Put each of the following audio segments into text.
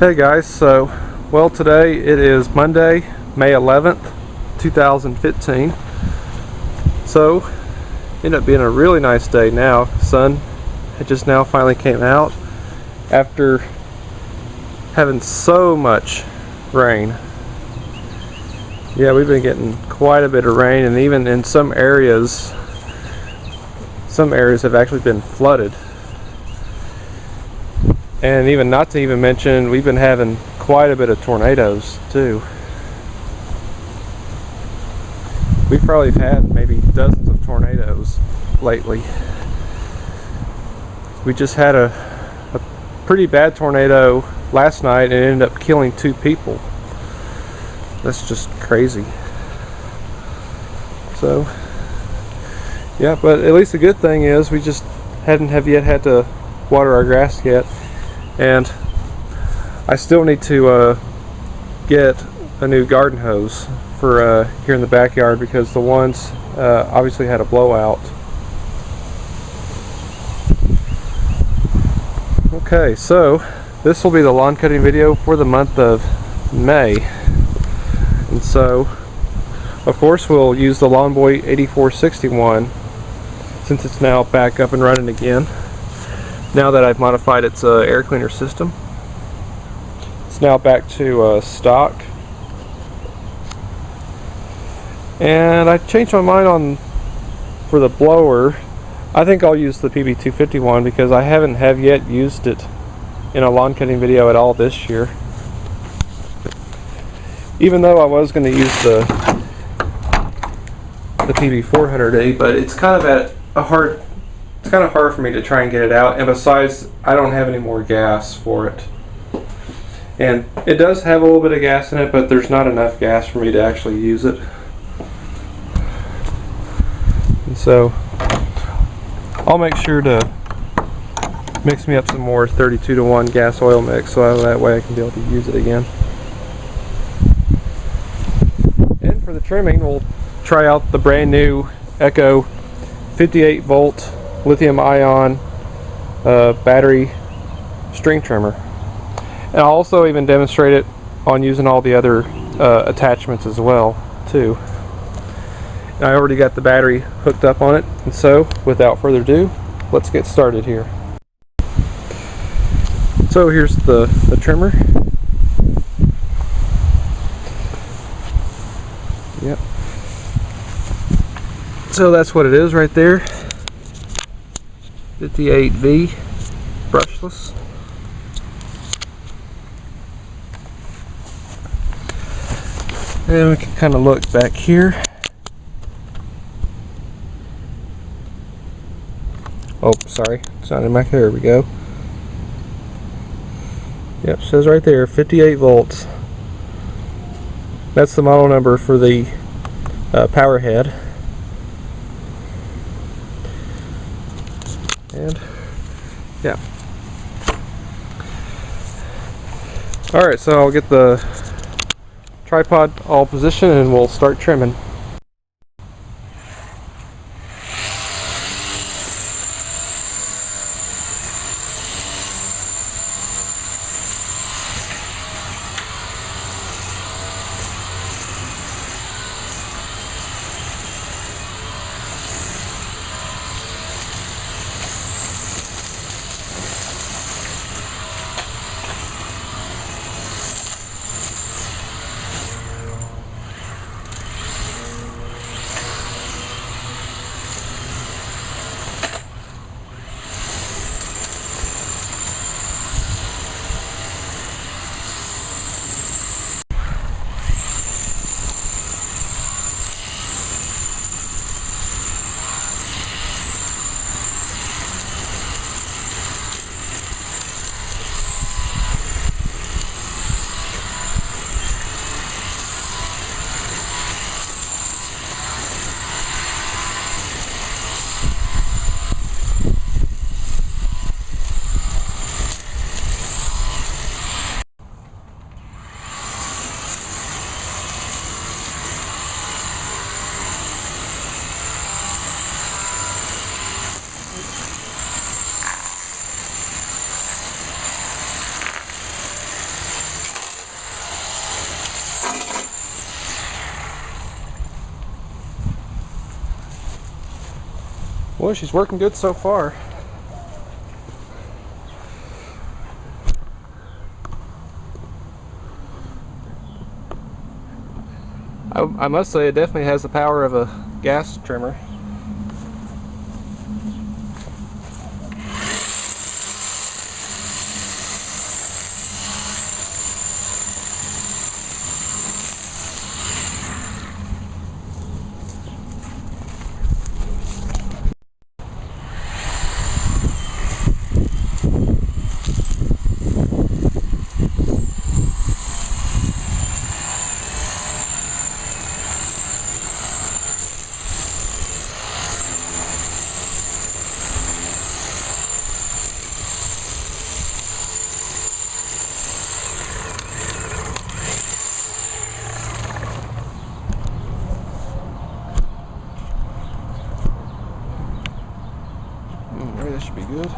Hey guys, well today it is Monday, May 11th, 2015. So, ended up being a really nice day now. Sun had just now finally came out after having so much rain. Yeah, we've been getting quite a bit of rain, and even in some areas have actually been flooded. And even not to even mention, we've been having quite a bit of tornadoes too. We've probably had maybe dozens of tornadoes lately. We just had a pretty bad tornado last night and it ended up killing 2 people. That's just crazy. So, yeah, but at least the good thing is we just have yet had to water our grass yet. And I still need to get a new garden hose for here in the backyard, because the ones obviously had a blowout. Okay, so this will be the lawn cutting video for the month of May. And so, of course, we'll use the Lawnboy 8461 since it's now back up and running again. Now that I've modified its air cleaner system, it's now back to stock. And I changed my mind for the blower. I think I'll use the PB251 because I haven't yet used it in a lawn cutting video at all this year. Even though I was going to use the PB400A, but it's kind of it's kind of hard for me to try and get it out, and besides, I don't have any more gas for it. And it does have a little bit of gas in it, but there's not enough gas for me to actually use it. And so I'll make sure to mix me up some more 32-to-1 gas oil mix, so that way I can be able to use it again. And for the trimming, we'll try out the brand new Echo 58-volt Lithium-Ion battery string trimmer. And I'll also even demonstrate it on using all the other attachments as well too. And I already got the battery hooked up on it, and so without further ado, let's get started here. So here's the trimmer. Yep. So that's what it is right there. 58V brushless. And we can kind of look back here. Oh, sorry, it's not in my, there we go. Yep, it says right there 58 volts. That's the model number for the power head. And yeah. Alright, so I'll get the tripod all positioned and we'll start trimming. Well, she's working good so far. I must say it definitely has the power of a gas trimmer. Maybe that should be good.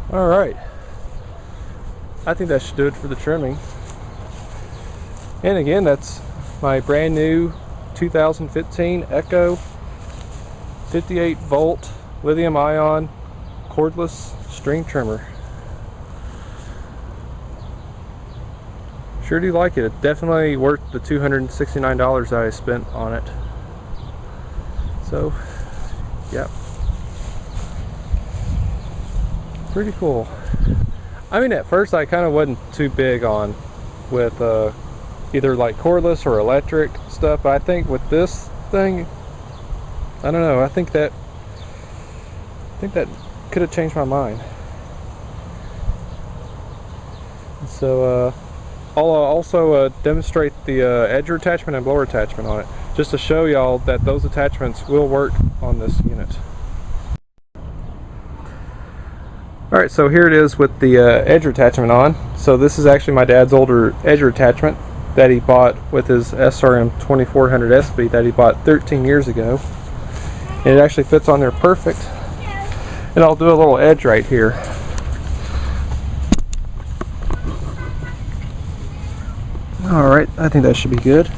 All right, I think that should do it for the trimming. And again, that's my brand new 2015 Echo 58 volt lithium-ion cordless string trimmer. Sure do like it. It definitely worth the $269 I spent on it. So, yeah. Pretty cool. I mean, at first I kind of wasn't too big on with either like cordless or electric stuff, but I think with this thing, I don't know, I think that could have changed my mind. So I'll also demonstrate the edger attachment and blower attachment on it, just to show y'all that those attachments will work on this unit. Alright, so here it is with the edger attachment on. So this is actually my dad's older edger attachment that he bought with his SRM 2400 SB that he bought 13 years ago. And it actually fits on there perfect. And I'll do a little edge right here. Alright, I think that should be good.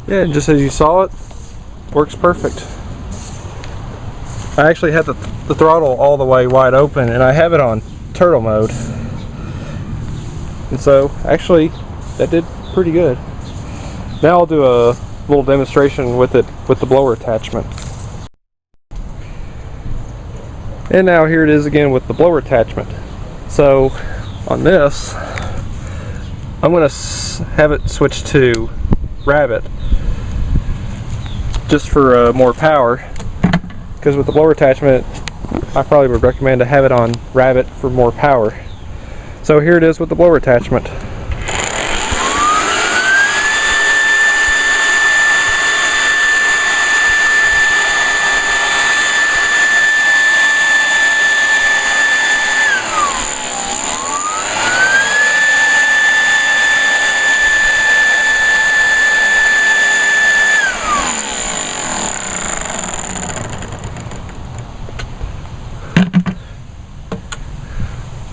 Yeah, and just as you saw it, works perfect. I actually had the throttle all the way wide open, and I have it on turtle mode. And so, actually, that did pretty good. Now I'll do a little demonstration with it with the blower attachment. And now here it is again with the blower attachment. So, on this, I'm going to have it switch to Rabbit, just for more power, because with the blower attachment I probably would recommend to have it on Rabbit for more power. So here it is with the blower attachment.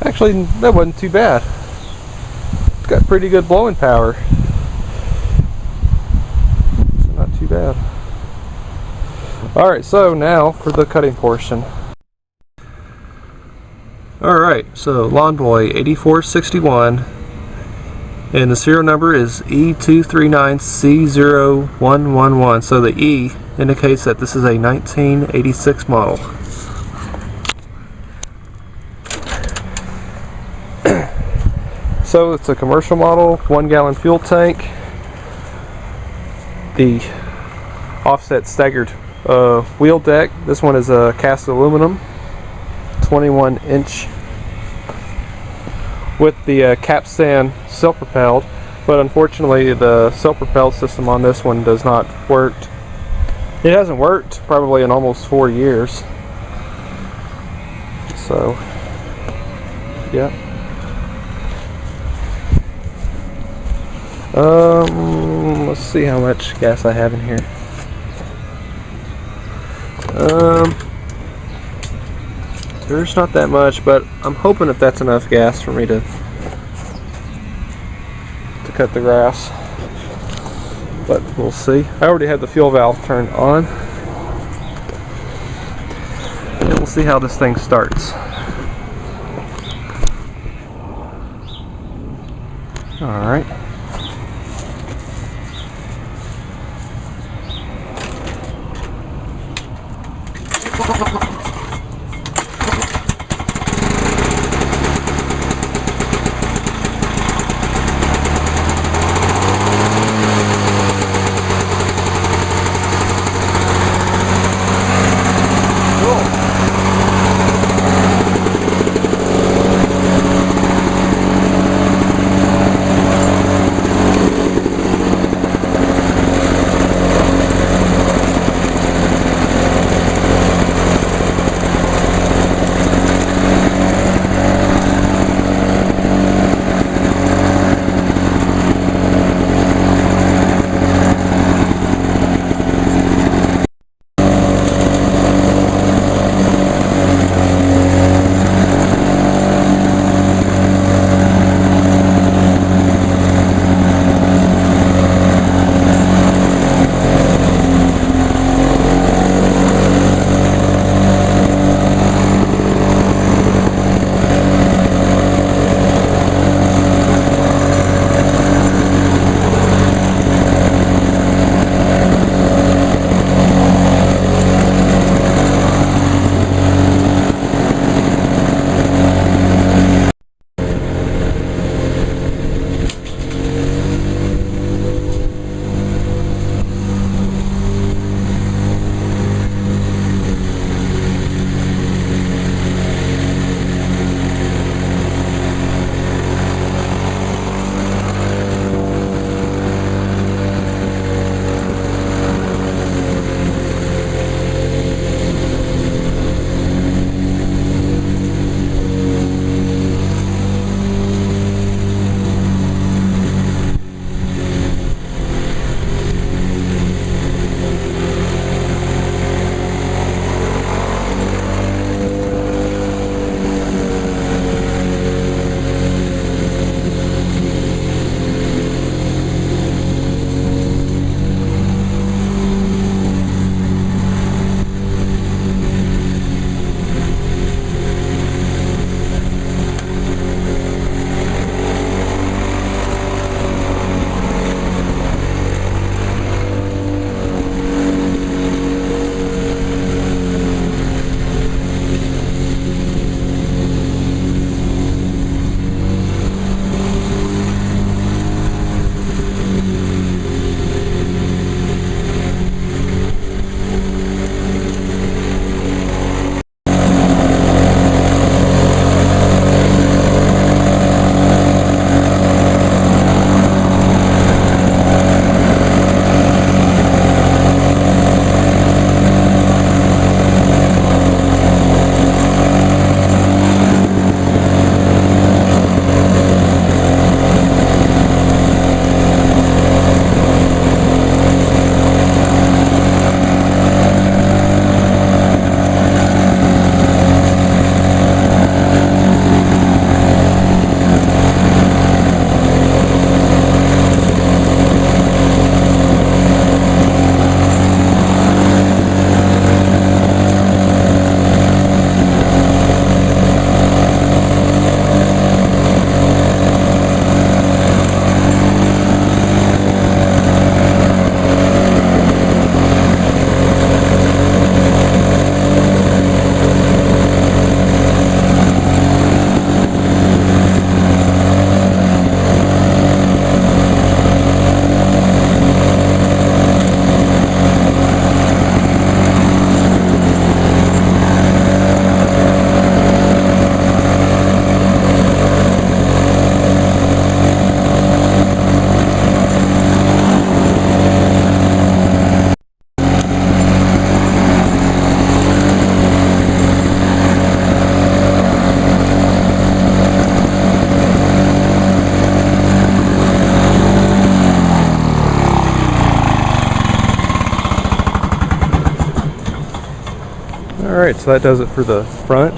Actually, that wasn't too bad. It's got pretty good blowing power. So not too bad. Alright, so now for the cutting portion. Alright, so Lawnboy 8461, and the serial number is E239C0111. So the E indicates that this is a 1986 model. So it's a commercial model, 1 gallon fuel tank. The offset staggered wheel deck. This one is a cast aluminum, 21-inch, with the capstan self-propelled, but unfortunately the self-propelled system on this one does not work. It hasn't worked probably in almost 4 years. So, yeah. Let's see how much gas I have in here. There's not that much, but I'm hoping that that's enough gas for me to cut the grass. But we'll see. I already have the fuel valve turned on. And we'll see how this thing starts. Alright. Alright, so that does it for the front.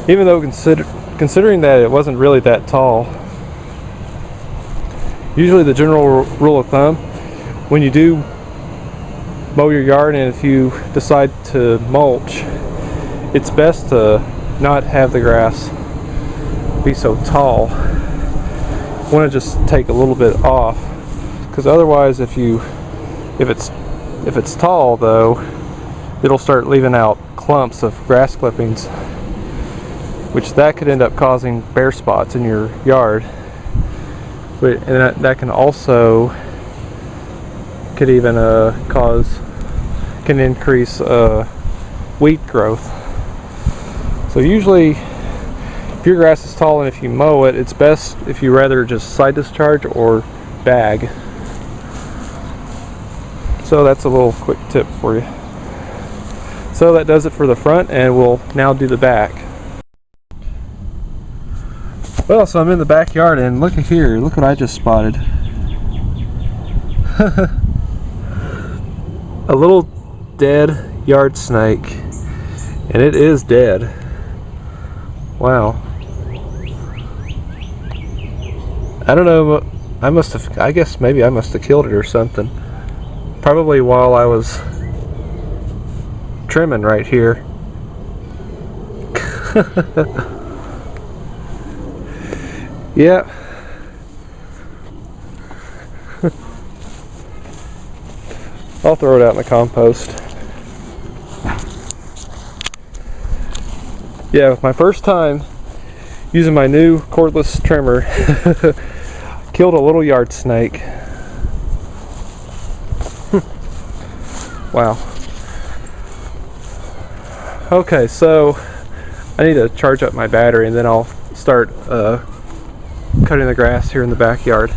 Even though considering that it wasn't really that tall, usually the general rule of thumb, when you do mow your yard and if you decide to mulch, it's best to not have the grass be so tall. You want to just take a little bit off, because otherwise if it's tall though, it'll start leaving out clumps of grass clippings, which that could end up causing bare spots in your yard. And that can also could even can increase weed growth. So usually if your grass is tall and if you mow it, it's best if you rather just side discharge or bag. So that's a little quick tip for you. So that does it for the front, and we'll now do the back. Well, so I'm in the backyard, and look at here, look what I just spotted. A little dead yard snake, and it is dead. Wow. I don't know, I guess maybe I must have killed it or something. Probably while I was trimming right here. Yeah. I'll throw it out in the compost. Yeah, my first time using my new cordless trimmer, killed a little yard snake. Wow. Okay, so I need to charge up my battery and then I'll start cutting the grass here in the backyard.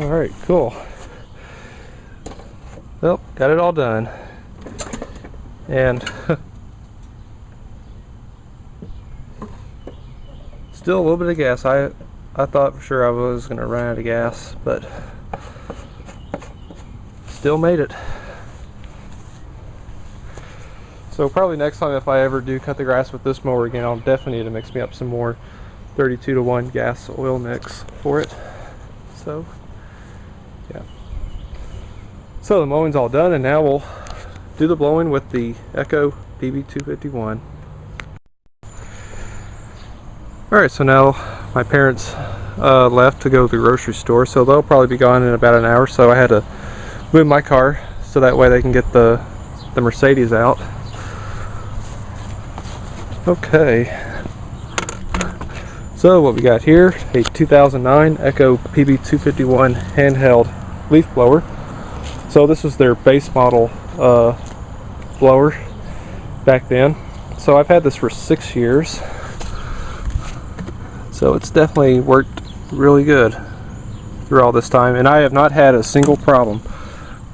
Alright, cool. Well, got it all done. And still a little bit of gas. I thought for sure I was going to run out of gas, but still made it. So probably next time if I ever do cut the grass with this mower again, I'll definitely need to mix me up some more 32-to-1 gas oil mix for it. So yeah. So the mowing's all done, and now we'll do the blowing with the Echo PB251. Alright, so now my parents left to go to the grocery store, so they'll probably be gone in about an hour, so I had to move my car so that way they can get the Mercedes out. Okay, so what we got here, a 2009 Echo PB251 handheld leaf blower. So this was their base model blower back then. So I've had this for 6 years. So it's definitely worked really good through all this time, and I have not had a single problem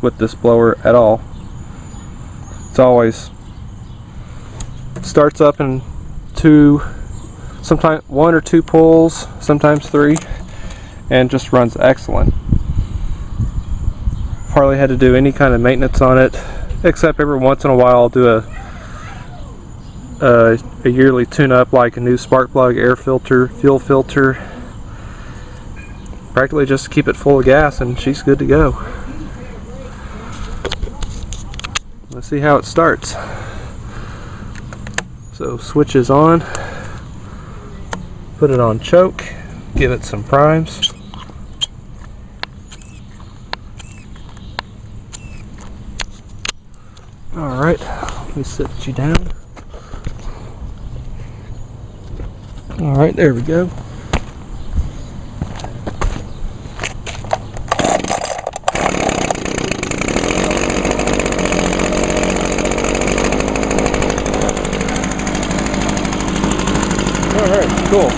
with this blower at all. It's always starts up in sometimes 1 or 2 pulls, sometimes 3, and just runs excellent. Hardly had to do any kind of maintenance on it, except every once in a while I'll do a yearly tune-up, like a new spark plug, air filter, fuel filter, practically just to keep it full of gas, and she's good to go. Let's see how it starts. So switch is on, put it on choke, give it some primes. Alright, let me sit you down. Alright, there we go. Alright, cool.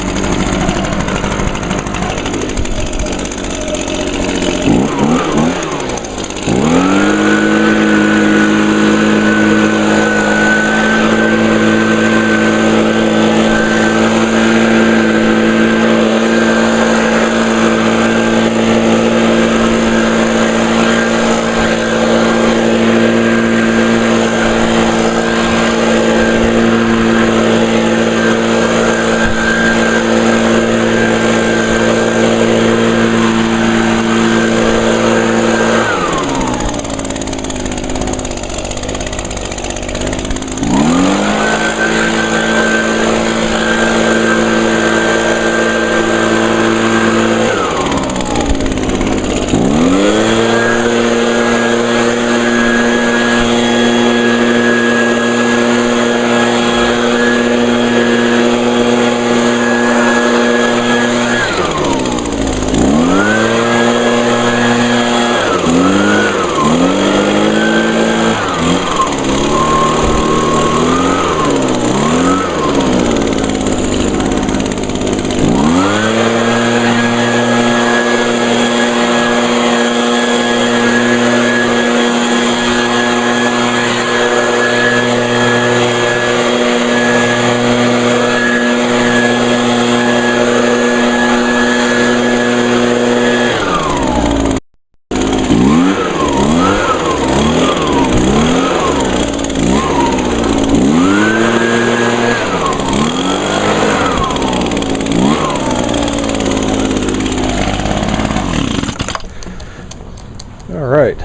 Alright,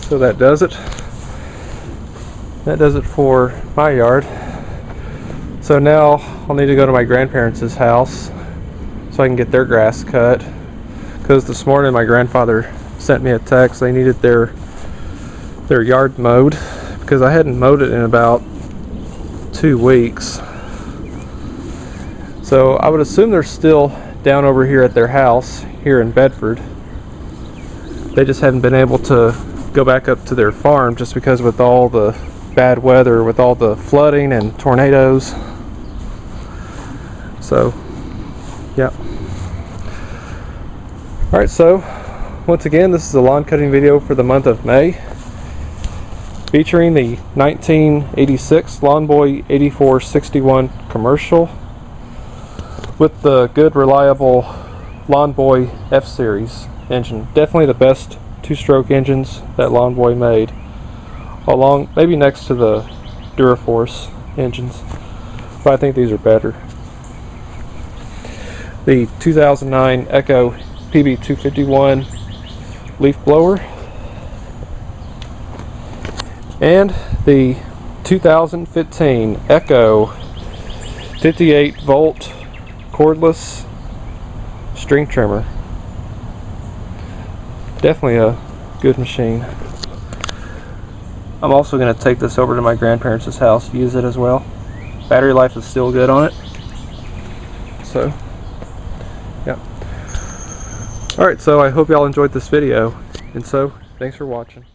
so that does it. That does it for my yard. So now I'll need to go to my grandparents' house so I can get their grass cut, because this morning my grandfather sent me a text. They needed their yard mowed because I hadn't mowed it in about 2 weeks. So I would assume they're still down over here at their house here in Bedford. They just haven't been able to go back up to their farm just because with all the bad weather, with all the flooding and tornadoes. So yeah. Alright, so once again, this is a lawn cutting video for the month of May, featuring the 1986 Lawnboy 8461 commercial with the good, reliable Lawnboy F-Series engine. Definitely the best two-stroke engines that Lawnboy made, along maybe next to the Duraforce engines, but I think these are better. The 2009 Echo PB251 leaf blower, and the 2015 Echo 58 volt cordless string trimmer. Definitely a good machine. I'm also going to take this over to my grandparents' house, use it as well. Battery life is still good on it. So, yeah. Alright, so I hope y'all enjoyed this video. And so, thanks for watching.